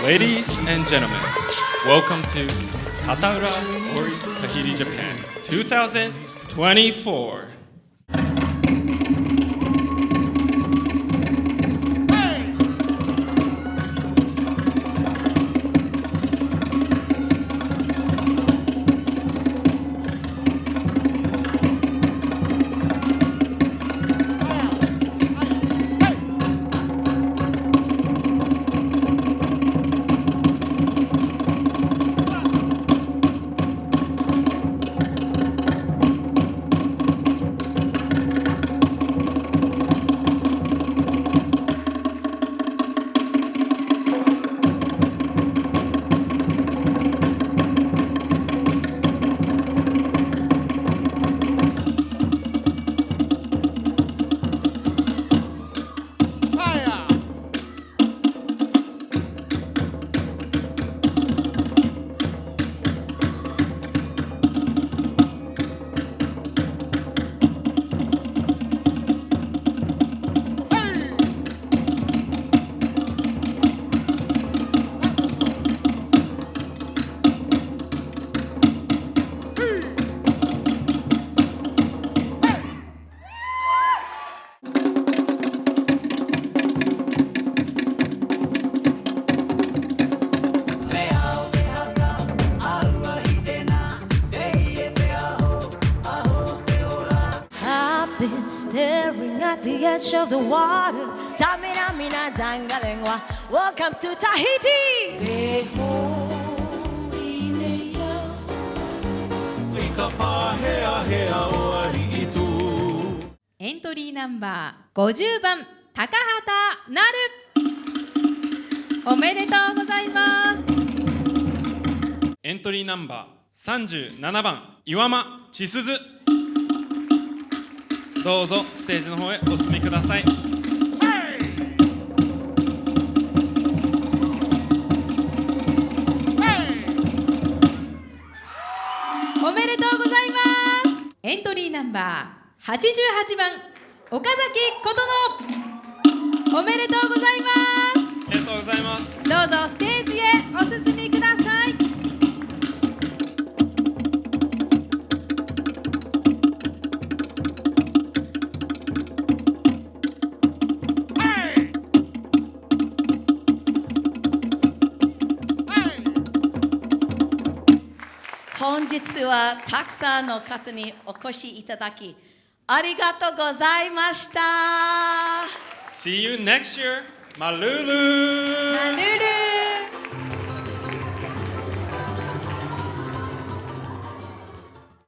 Ladies and gentlemen, welcome to Hataura Ori Tahiti Japan 2024. Staring at the edge of the water, Tamina Mina Jangalengwa. Welcome to Tahiti.エントリーナンバー50番高畑なる。おめでとうございます。エントリーナンバー37番岩間千鈴、どうぞステージの方へお進みください。おめでとうございます。エントリーナンバー88番岡崎琴乃、おめでとうございます。ありがとうございます。どうぞステージへお進みください。本日はたくさんの方にお越しいただきありがとうございました。 See you next year, Malulu! マルル